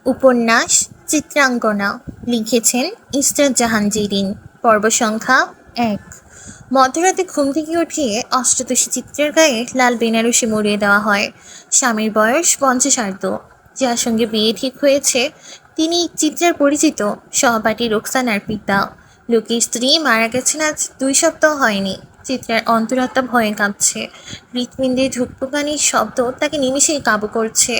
উপন্যাস চিত্রাঙ্গনা লিখেছেন ইসরাত জাহান জিরিন। পর্ব সংখ্যা ১। মধ্যরাতে ঘুম থেকে উঠিয়ে অষ্টাদশী চিত্রের গায়ে লাল বেনারসি মরিয়ে দেওয়া হয়। স্বামীর বয়স ৫০ যার সঙ্গে বিয়ে ঠিক হয়েছে তিনি চিত্রার পরিচিত সহপাঠী রোকসানার পিতা। লোকের স্ত্রী মারা গেছেন আজ ২ সপ্তাহ হয়নি। চিত্রার অন্তরাত্মা ভয়ে কাঁপছে। হৃৎপিণ্ডে ধূপকানির শব্দ তাকে নিমিষেই কাবু করছে।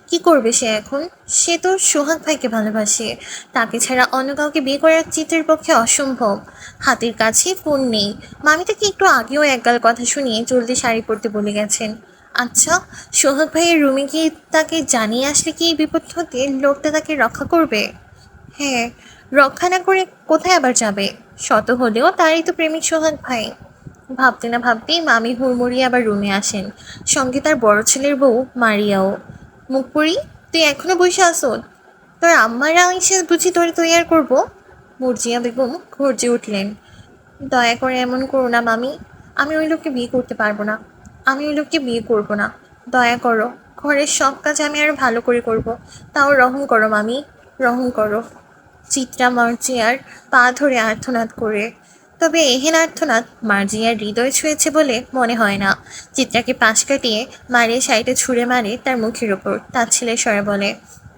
কি করবে সে এখন? সে তো সোহাগ ভাইকে ভালোবাসে। তাকে ছাড়া অন্য কাউকে বিয়ে করার চিত্রের পক্ষে অসম্ভব। হাতের কাছে ফোন নেই। মামি তাকে একটু আগেও একগাল কথা শুনিয়ে জলদি শাড়ি পরতে বলে গেছেন। আচ্ছা, সোহাগ ভাইয়ের রুমে গিয়ে তাকে জানিয়ে আসলে কি এই বিপদ হতে লোকটা তাকে রক্ষা করবে? হ্যাঁ, রক্ষা না করে কোথায় আবার যাবে? শত হলেও তারই তো প্রেমিক সোহাগ ভাই। ভাবতে না ভাবতেই মামি হুড়মুড়িয়ে আবার রুমে আসেন, সঙ্গে তার বড় ছেলের বউ মারিয়াও। মুখ পড়ি, তুই এখনো বসে আসো? তোর আম্মারা এসে বুঝি তোরে তৈয়ার করবো? মর্জিয়া বেগম গর্জে উঠলেন। দয়া করে এমন করো না মামি। আমি ওই লোককে বিয়ে করতে পারবো না। আমি ওই লোককে বিয়ে করবো না। দয়া করো, ঘরের সব কাজ আমি আরো ভালো করে করব। তাও রহম করো মামি, রহম করো। চিত্রা মার্জিয়ার পা ধরে আর্তনাদ করে। তবে এহেন আর্তনাদ মার্জিয়ার হৃদয় ছুঁয়েছে বলে মনে হয় না। চিত্রাকে পাশ কাটিয়ে মারিয়ে শাড়িটা ছুঁড়ে মারে তার মুখের ওপর। তার ছেলে স্বরে বলে,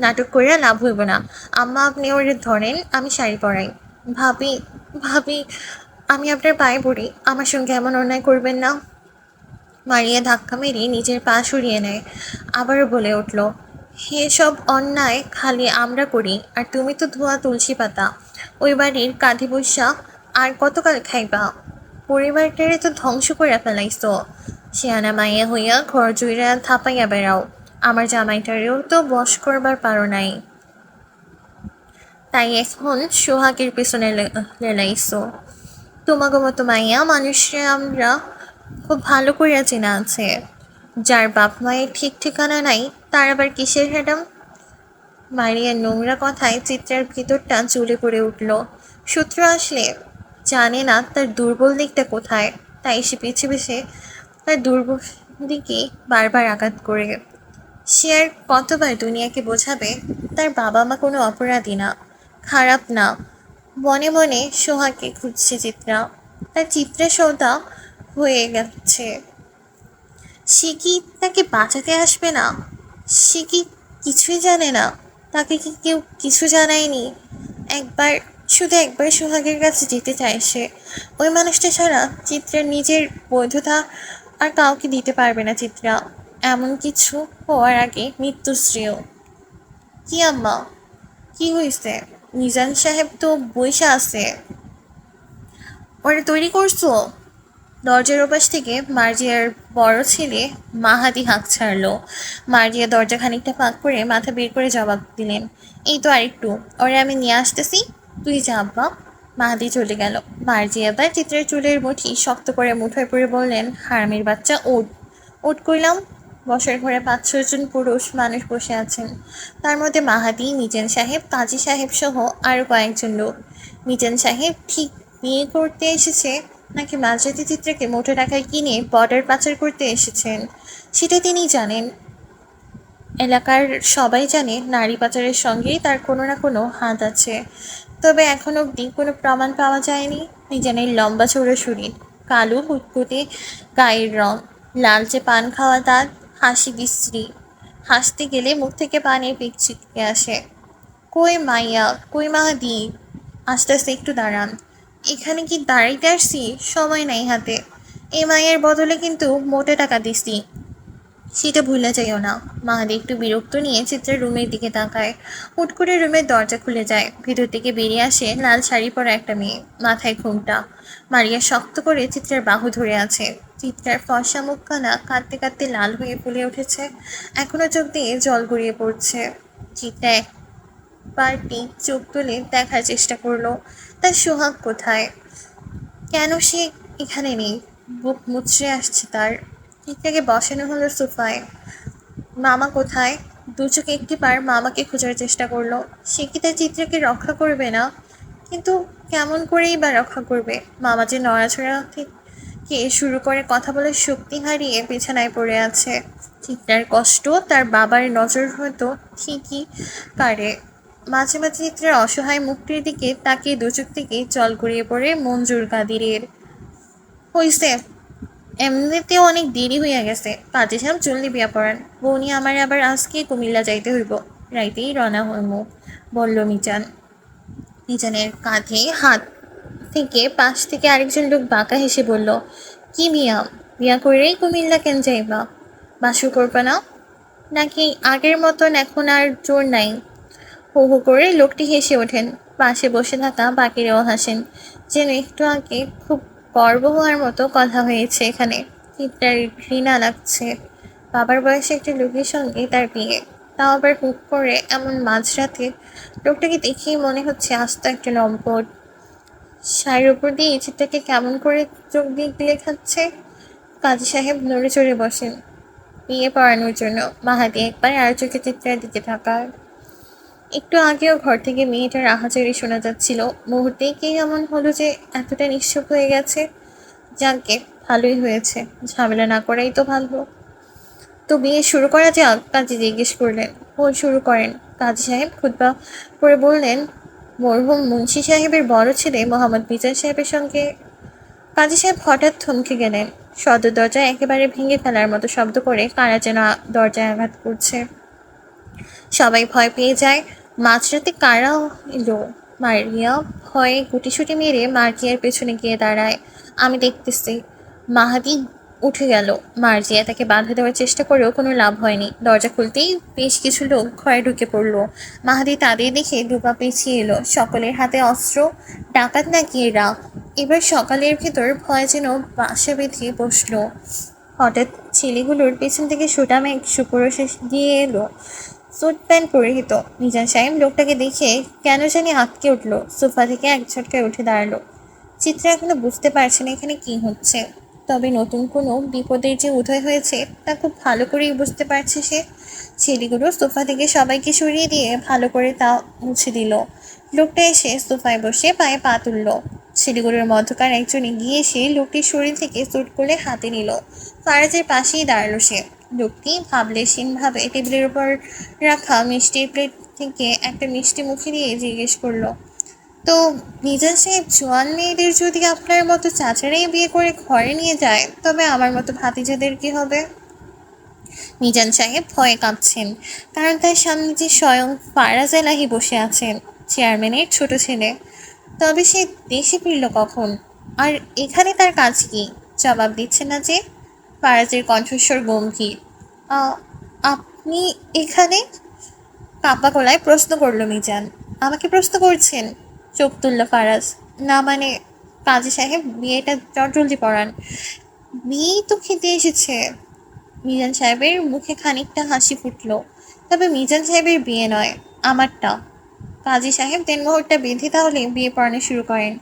নাটক করিয়া লাভ হইব না। আম্মা আপনি ওর ধরেন, আমি শাড়ি পরাই। ভাবি, ভাবি, আমি আপনার পায়ে পড়ি, আমার সঙ্গে এমন অন্যায় করবেন না। মারিয়া ধাক্কা মেরে নিজের পা সরিয়ে নেয়। আবারও বলে উঠল, হে সব অন্যায় খালি আমরা করি, আর তুমি তো ধোয়া তুলসী পাতা। ওই বাড়ির কাঁধে বৈশা আর কতকাল খাইবা? পরিবারটারে তো ধ্বংস করে ফেলাইছো। শিয়ানা মাইয়া হইয়া ঘর জুইরা থাপাইয়া বেড়াও। আমার জামাইটারেও তো বশ করবার পারো নাই, তাই এখন সোহাগের পেছনে লেলাইছো। তোমাগো মতো মাইয়া মানুষরা আমরা খুব ভালো করিয়া চেনা আছে। যার বাপ মায়ের ঠিক ঠিকানা নাই তার আবার কিসের হ্যাডাম? মারিয়ার নোংরা কথায় চিত্রার ভিতরটা জ্বলে পড়ে উঠল। সূত্র আসলে জানে না তার দুর্বল দিকটা কোথায়, তাই সে পিছে পিছে তার দুর্বল দিকে বারবার আঘাত করে। সে আর কতবার দুনিয়াকে বোঝাবে তার বাবা মা কোনো অপরাধী না, খারাপ না। মনে মনে সোহাগকে খুঁজছে চিত্রা, তার চিত্রা সৌদা হয়ে গেছে। সে কি তাকে বাঁচাতে আসবে না? সে কি কিছুই জানে না? তাকে কি কেউ কিছু জানায়নি? একবার, শুধু একবার সোহাগের কাছে যেতে চায় সে। ওই মানুষটা ছাড়া চিত্রার নিজের বৈধতা আর কাউকে দিতে পারবে না চিত্রা। এমন কিছু হওয়ার আগে মৃত্যুশ্রীও। কি আম্মা, কি হয়েছে? মিজান সাহেব তো বইসা আছে। ওরা তৈরি করছো? দরজার ওপাশ থেকে মার্জিয়ার বড় ছেলে মাহাদি হাঁক ছাড়লো। মার্জিয়া দরজা খানিকটা ফাঁক করে মাথা বের করে জবাব দিলেন, এই তো আরেকটু, ওরে আমি নিয়ে আসতেছি, তুই যা আব্বা। মাহাদি চলে গেল। মার্জিয়া এবার চিত্রের চুলের মুঠি শক্ত করে মুঠোয় পড়ে বললেন, হারামির বাচ্চা ওঠ। ওঠ কইলাম। বসার ঘরে ৫-৬ জন পুরুষ মানুষ বসে আছেন। তার মধ্যে মাহাদি, মিজান সাহেব, কাজী সাহেব সহ আরও কয়েকজন লোক। মিজান সাহেব ঠিক বিয়ে করতে এসেছে নাকি মাঝরাতে চিত্রাকে মোটা টাকায় কিনে বর্ডার পাচার করতে এসেছেন সেটা তিনি জানেন। এলাকার সবাই জানে নারী পাচারের সঙ্গেই তার কোনো না কোনো হাত আছে। তবে এখন অবধি কোনো প্রমাণ পাওয়া যায়নি। মিজানের লম্বা চৌড়া শরীর, কালো কুটকুটে গায়ের রং, লালচে পান খাওয়া দাঁত, হাসি বিশ্রী। হাসতে গেলে মুখ থেকে পানির পিক ছিটকে আসে। কই মাইয়া, কই মাহাদি? আস্তে আস্তে একটু দাঁড়ান। এখানে কি দাঁড়াইতে আসছি? সময় নাই হাতে। এই মায়ের বদলে কিন্তু মোটে টাকা দিছি, সেটা ভুলে যাইও না। মাহাদি একটু বিরক্ত নিয়ে চিত্রের রুমের দিকে তাকায়। হুট করে রুমের দরজা খুলে যায়। ভিতর থেকে বেরিয়ে আসে লাল শাড়ি পরা একটা মেয়ে, মাথায় ঘোমটা। মারিয়া শক্ত করে চিত্রের বাহু ধরে আছে। চিত্রার ফর্সা মুখখানা কাঁদতে কাঁদতে লাল হয়ে ফুলে উঠেছে। এখনো চোখ দিয়ে জল গড়িয়ে পড়ছে। চিত্রা একবারটি চোখ তুলে দেখার চেষ্টা করলো তার সোহাগ কোথায়, কেন সে এখানে নেই। বুক মুচড়ে আসছে তার। চিত্রাকে বসানো হলো সোফায়। মামা কোথায়? দু চোখে একটিবার মামাকে খোঁজার চেষ্টা করলো। সে কি তার চিত্রাকে রক্ষা করবে না? কিন্তু কেমন করেই বা রক্ষা করবে? মামা যে নড়াচড়া কে শুরু করে কথা বলার শক্তি হারিয়ে বিছানায় পড়ে আছে। চিত্রার কষ্ট তার বাবার নজর হয়তো ঠিকই কাড়ে। মাঝে মাঝে চিত্রার অসহায় মুখটির দিকে তাকিয়ে দুচোখ থেকে জল গড়িয়ে পড়ে মঞ্জুর কাদিরের। হইছে, এমনিতেও অনেক দেরি হইয়া গেছে, কাজে সাহেব জলদি বিয়া পড়ান, বউনি আমার আবার আজকে কুমিল্লা যাইতে হইব, রাইতেই রওনা হইম, বলল মিজান। মিজানের কাঁধে হাত থেকে পাশ থেকে আরেকজন লোক বাঁকা হেসে বলল, কি বিয়া? বিয়া করেই কুমিল্লা কেন যাইবা? বাসু করবা না নাকি? আগের মতন এখন আর জোর নাই? হো হো করে লোকটি হেসে ওঠেন। পাশে বসে থাকা বাকিরাও হাসেন, যেন একটু আগে খুব গর্ব হওয়ার মতো কথা হয়েছে এখানে। চিত্রার ঘৃণা লাগছে। বাবার বয়সে একটা লোকের সঙ্গে তার বিয়ে, তাও আবার হুট করে এমন মাঝরাতে। লোকটাকে দেখেই মনে হচ্ছে আস্ত একটা লম্পট। শাড়ির উপর দিয়ে চিত্রাকে কেমন করে চোখ দিয়ে গিলে খাচ্ছে। কাজী সাহেব নড়ে চড়ে বসেন বিয়ে পড়ানোর জন্য। মাহাতি একবার আর চোখে চিত্রার দিকে থাকার। একটু আগেও ঘর থেকে মেয়েটার আহাজারি শোনা যাচ্ছিল, মুহূর্তেই কি এমন হলো যে এতটা নিশ্চুপ হয়ে গেছে? যাকে ভালোই হয়েছে, ঝামেলা না করাই তো ভালো। তো বিয়ে শুরু করা যাক, কাজী জিজ্ঞেস করলেন। ও শুরু করেন, কাজী সাহেব খুতবা করে বললেন। মরহুম মুন্সি সাহেবের বড় ছেলে মোহাম্মদ মিজান সাহেবের সঙ্গে। কাজী সাহেব হঠাৎ থমকে গেলেন। সদর দরজায় একেবারে ভেঙে ফেলার মতো শব্দ করে কারা যেন দরজায় আঘাত করছে। সবাই ভয় পেয়ে যায়। মাঝরাতে কারা এলো? মারিয়া ভয়ে গুটিসুটি মেরে মার্জিয়ার পেছনে গিয়ে দাঁড়ায়। আমি দেখতেছি। মাহাদি উঠে গেল। মার্জিয়া তাকে বাধা দেওয়ার চেষ্টা করেও কোনো লাভ হয়নি। দরজা খুলতেই বেশ কিছু লোক ঘরে ঢুকে পড়ল। মাহাদি তাদের দেখে দুপা পিছিয়ে এলো। সকলের হাতে অস্ত্র। ডাকাত নাকি এরা? এবার সকালের ভেতর ভয় যেন বাসা বেঁধে বসলো। হঠাৎ ছেলেগুলোর পেছন থেকে সোটা মেঘ সুপুরুষে দিয়ে এলো, স্যুট প্যান্ট পরিহিত। মিজান সাহেব লোকটাকে দেখে কেন জানি আটকে উঠলো, সোফা থেকে এক ঝটকায় উঠে দাঁড়ালো। চিত্রা এখনো বুঝতে পারছে না এখানে কি হচ্ছে, তবে নতুন কোনো বিপদের যে উদয় হয়েছে তা খুব ভালো করেই বুঝতে পারছে সে। ছেলেগুলো সোফা থেকে সবাইকে সরিয়ে দিয়ে ভালো করে তা মুছে দিল। লোকটা এসে সোফায় বসে পায়ে পা তুলল। ছেলেগুলোর মধ্যকার একজন এগিয়ে এসে লোকটির শরীর থেকে স্যুট খুলে হাতে নিল। ফারাজের পাশেই দাঁড়ালো সে। লোকটি ভাবলেশীনভাবে টেবিলের উপর রাখা মিষ্টির প্লেট থেকে একটা মিষ্টি মুখে দিয়ে জিজ্ঞেস করলো, তো মিজান সাহেব, জোয়ান মেয়েদের যদি আপনার মতো চাচারাই বিয়ে করে ঘরে নিয়ে যায়, তবে আমার মতো ভাতিজাদের কি হবে? মিজান সাহেব ভয়ে কাঁপছেন, কারণ তার সামনে যে স্বয়ং ফারাজ এলাহি বসে আছেন, চেয়ারম্যানের ছোট ছেলে। তবে সে দেশে ফিরল কখন? আর এখানে তার কাজ কি? জবাব দিচ্ছে না যে। ফারাজের কণ্ঠস্বর গম্ভীর। আপনি এখানে? কাঁপা গলায় প্রশ্ন করলো মিজান। আমাকে প্রশ্ন করছেন? চোখ তুলল ফারাজ। না মানে, কাজী সাহেব বিয়েটা জলদি পড়ান, বিয়েই তো খেতে এসেছে। মিজান সাহেবের মুখে খানিকটা হাসি ফুটল। তবে মিজান সাহেবের বিয়ে নয়, আমারটা। কাজী সাহেব দেনমোহরটা বেঁধে তাহলে বিয়ে পড়ানো শুরু করেন।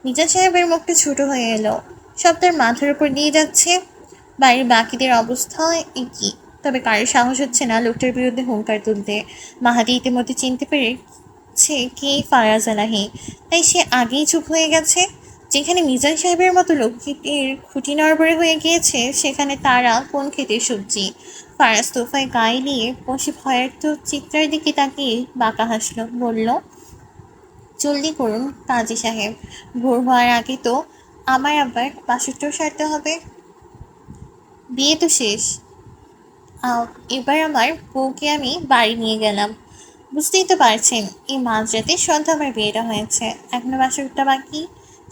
মিজান সাহেবের মুখটা ছোট হয়ে এলো। সব তার মাথার উপর দিয়ে যাচ্ছে। বাড়ির বাকিদের অবস্থা একই, তবে কারোর সাহস হচ্ছে না লোকটার বিরুদ্ধে হুঙ্কার তুলতে। মাহাদি ইতিমধ্যে চিনতে পেরেছে কে ফারাজ এলাহি, তাই সে আগেই চুপ হয়ে গেছে। যেখানে মিজান সাহেবের মতো লোকটির খুঁটি নড়বড়ে হয়ে গিয়েছে, সেখানে তারা কোন খেতের সবজি। ফারাজ তোফায় গায়ে নিয়ে বসে ভয়ার্থ চিত্রার দিকে তাকিয়ে বাঁকা হাসলো, বলল, জলদি করুন কাজী সাহেব, ভোর হওয়ার আগে তো আমার আবার বাসরটাও সারতে হবে। বিয়ে তো শেষ, এবার আমার বউকে আমি বাড়ি নিয়ে গেলাম। বুঝতেই তো পারছেন এই মাঝরাতে সন্ধ্যা আমার বিয়েটা হয়েছে, এখনো বাসরটা বাকি,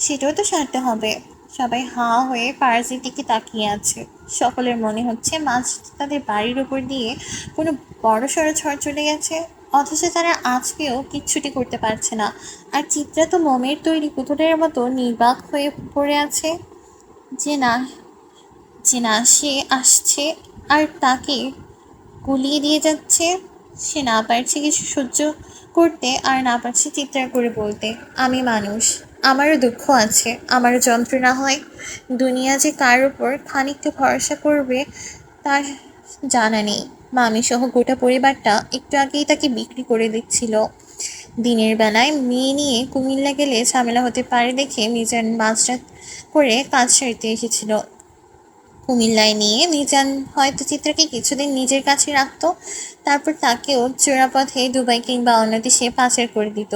সেটাও তো সারতে হবে। সবাই হাঁ হয়ে ফারাজের দিকে তাকিয়ে আছে। সকলের মনে হচ্ছে মাঝ তাদের বাড়ির উপর দিয়ে কোনো বড় সড়ো ঝড় চলে গেছে, অথচ তারা আজকেও কিচ্ছুটি করতে পারছে না। আর চিত্রা তো মোমের তৈরি পুতুলের মতো নির্বাক হয়ে পড়ে আছে, যে না সে আসছে আর তাকে গুলিয়ে দিয়ে যাচ্ছে। সে না পারছে কিছু সহ্য করতে, আর না পারছে চিৎকার করে বলতে, আমি মানুষ, আমারও দুঃখ আছে, আমারও যন্ত্রণা হয়। দুনিয়া যে কার উপর খানিকটা ভরসা করবে তার জানা নেই। মামি সহ গোটা পরিবারটা একটু আগেই তাকে বিক্রি করে দিচ্ছিল। দিনের বেলায় মেয়ে নিয়ে কুমিল্লা গেলে ঝামেলা হতে পারে দেখে মিজান মাঝরাত করে কাজ সারতে এসেছিল। কুমিল্লায় নিয়ে মিজান হয়তো চিত্রাকে কিছুদিন নিজের কাছে রাখতো, তারপর তাকেও চোরাপথে দুবাই কিংবা অন্য দেশে পাচার করে দিত।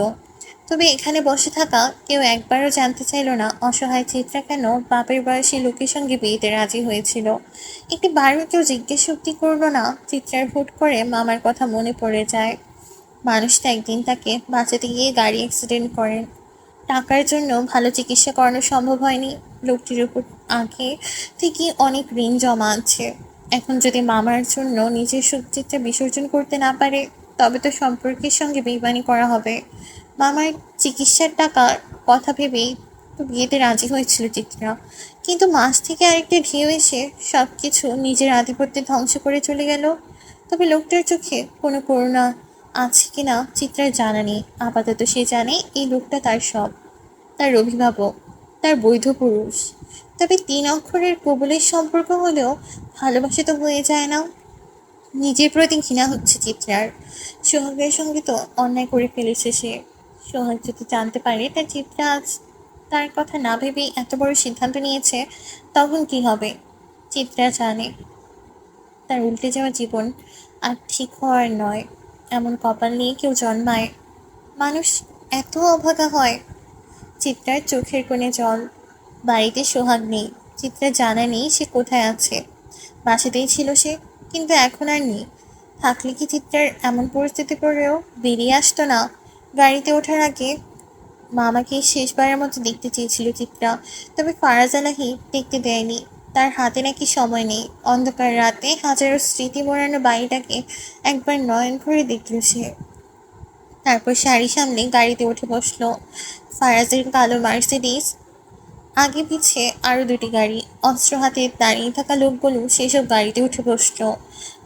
তবে এখানে বসে থাকা কেউ একবারও জানতে চাইল না অসহায় চিত্রা কেন বাপের বয়সী লোকের সঙ্গে বিয়েতে রাজি হয়েছিল। একটি বারও কেউ জিজ্ঞেস অব্দি করলো না। চিত্রার হুট করে মামার কথা মনে পড়ে যায়। মানুষটা একদিন তাকে বাঁচাতে গিয়ে গাড়ি অ্যাক্সিডেন্ট করেন। টাকার জন্য ভালো চিকিৎসা করানো সম্ভব হয়নি। লোকটির উপর আগে থেকে অনেক ঋণ জমা আছে। এখন যদি মামার জন্য নিজের সুচিত্রা বিসর্জন করতে না পারে, তবে তো সম্পর্কের সঙ্গে বেইমানি করা হবে। মামার চিকিৎসার টাকার কথা ভেবেই তো বিয়েতে রাজি হয়েছিল চিত্রা, কিন্তু মাস থেকে আরেকটা ঢেউ এসে সব কিছু নিজের আধিপত্যে ধ্বংস করে চলে গেল। তবে লোকটার চোখে কোনো করুণা আছে কিনা চিত্রার জানা নেই। আপাতত সে জানে এই লোকটা তার সব, তার অভিভাবক, তার বৈধ পুরুষ। তবে 3 অক্ষরের কবুলের সম্পর্ক হলেও ভালোবাসা তো হয়ে যায় না। নিজের প্রতি ঘৃণা হচ্ছে চিত্রার। সোহাগের সঙ্গে তো অন্যায় করে ফেলেছে সে। সোহাগ যদি জানতে পারে তার চিত্রা আজ তার কথা না ভেবেই এত বড় সিদ্ধান্ত নিয়েছে, তখন কি হবে? চিত্রা জানে তার উল্টে যাওয়া জীবন আর ঠিক হওয়ার নয়। এমন কপাল নিয়ে কেউ জন্মায়? মানুষ এত অভাগা হয়? চিত্রার চোখের কোণে জল। বাড়িতে সোহাগ নেই। চিত্রা জানা নেই সে কোথায় আছে। বাসাতেই ছিল সে, কিন্তু এখন আর নেই। থাকলে কি চিত্রার এমন পরিস্থিতি পড়েও বেরিয়ে আসতো না? গাড়িতে ওঠার আগে মামাকে শেষবারের মতো দেখতে চেয়েছিল চিত্রা, তবে ফারাজ আলাহি দেখতে দেয়নি। তার হাতে নাকি সময় নেই। অন্ধকার রাতে হাজারো স্মৃতি মোড়ানো বাড়িটাকে একবার নয়ন ভরে দেখল সে। তারপর শাড়ি সামনে গাড়িতে উঠে বসলো। ফারাজের কালো মার্সিডিজ, আগে পিছে আরো 2টি গাড়ি। অস্ত্র হাতে দাঁড়িয়ে থাকা লোকগুলো সেসব গাড়িতে উঠে বসলো।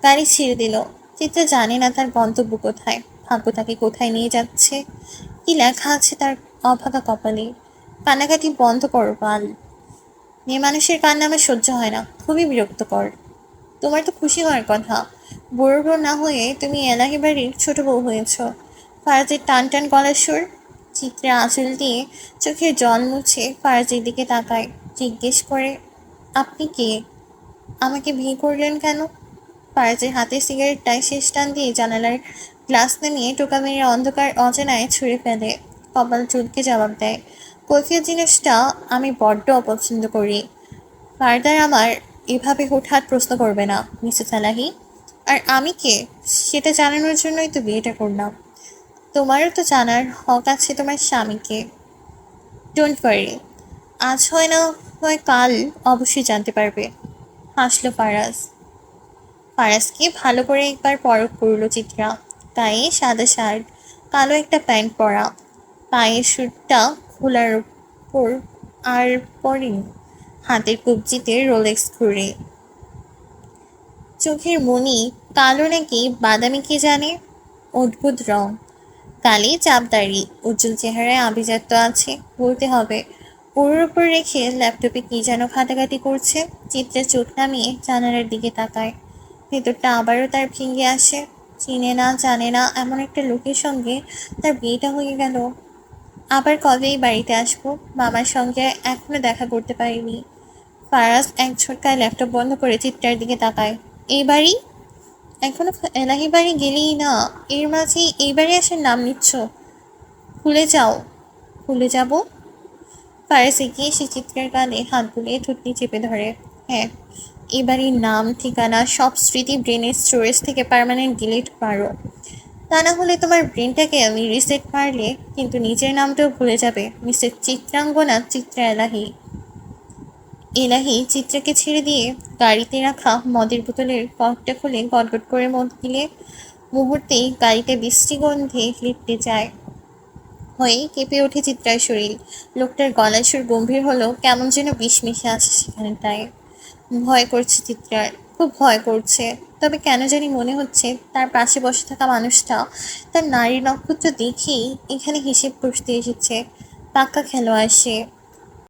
গাড়ি ছেড়ে দিল। চিত্রা জানে না তার গন্তব্য কোথায়, ভাগ্য তাকে কোথায় নিয়ে যাচ্ছে, কি লেখা আছে তার অভাগা কপালে। কান্নাকাটি বন্ধ করো পাল। মেয়ে মানুষের কান্না আমার সহ্য হয় না, খুবই বিরক্তকর। তোমার তো খুশি হওয়ার কথা। বড় বউ না হয়ে তুমি এলাহি বাড়ির ছোট বউ হয়েছ। ফারাজের টান টান গলার সুর। চিত্রে আঁচল দিয়ে চোখের জল মুছে ফারাজের দিকে তাকায়, জিজ্ঞেস করে, আপনি কে? আমাকে বিয়ে করলেন কেন? ফারাজের হাতে সিগারেটটায় শেষ টান দিয়ে জানালার গ্লাস নামিয়ে টোকা মেরে অন্ধকার অজানায় ছুঁড়ে ফেলে। কপাল চুলকে জবাব দেয়, কৈফিয়ত জিনিসটা আমি বড্ড অপছন্দ করি। ফার্দার আমার এভাবে হুটহাট প্রশ্ন করবে না, মিসেস আলাহি। আর আমি কে সেটা জানানোর জন্যই তো বিয়েটা করলাম। তোমারও তো জানার হক আছে তোমার স্বামীকে। ডোন্ট ওয়ারি, আজ হয় না হয় কাল অবশ্যই জানতে পারবে। হাসলো ফারাজ। ফারাজকে ভালো করে একবার পরখ করল চিত্রা। গায়ে সাদা শার্ট, কালো একটা প্যান্ট পরা, পায়ের সুটটা খোলার উপর আর পরেনি। হাতের কবজিতে রোলেক্স ঘুরে। চোখের মনি কালো নাকি বাদামি কে জানে, অদ্ভুত রং। কালি চাপদাড়ি, উজ্জ্বল চেহারায় আভিজাত্য আছে বলতে হবে। ওর উপর রেখে ল্যাপটপে কি যেন ঘাটাঘাটি করছে। চিত্রে চোখ নামিয়ে জানালার দিকে তাকায়। ভেতরটা আবারও তার ভেঙে আসে। চিনে না জানে না এমন একটা লোকের সঙ্গে তার বিয়েটা হয়ে গেল। আবার কবে এই বাড়িতে আসবো? মামার সঙ্গে এখনো দেখা করতে পারিনি। ফারাজ এক ঝটকায় ল্যাপটপ বন্ধ করে চিত্রার দিকে তাকায়। এই বাড়ি? এখনো এলাহি বাড়ি গেলেই না, এর মাঝেই এই বাড়ি আসার নাম নিচ্ছ? ভুলে যাও। ভুলে যাব? ফারাজ এগিয়ে সে চিত্রের গালে হাত বুলিয়ে থুতনি চেপে ধরে। হ্যাঁ, এই বাড়ির নাম, ঠিকানা, সব স্মৃতি ব্রেনের স্টোরেজ থেকে পার্মানেন্ট ডিলিট মারো। তা না হলে তোমার ব্রেনটাকে আমি রিসেট মারলে কিন্তু নিজের নামটাও ভুলে যাবে, মিসেস চিত্রাঙ্গনা চিত্রা এলাহি। এলাহি চিত্রাকে ছেড়ে দিয়ে গাড়িতে রাখা মদের বোতলের কর্কটা খুলে গটগট করে মদ গিলে মুহূর্তেই গাড়িতে বৃষ্টি গন্ধে লিপটে যায়। হয়ে কেঁপে ওঠে চিত্রার শরীর। লোকটার গলার সুর গম্ভীর হলেও কেমন যেন বিষ মিশে আছে সেখানটায়। ভয় করছে চিত্রার, খুব ভয় করছে। তবে কেন জানি মনে হচ্ছে তার পাশে বসে থাকা মানুষটা তার নারী নক্ষত্র দেখেই এখানে হিসেব কষতে এসেছে। পাক্কা খেলোয়াড় সে।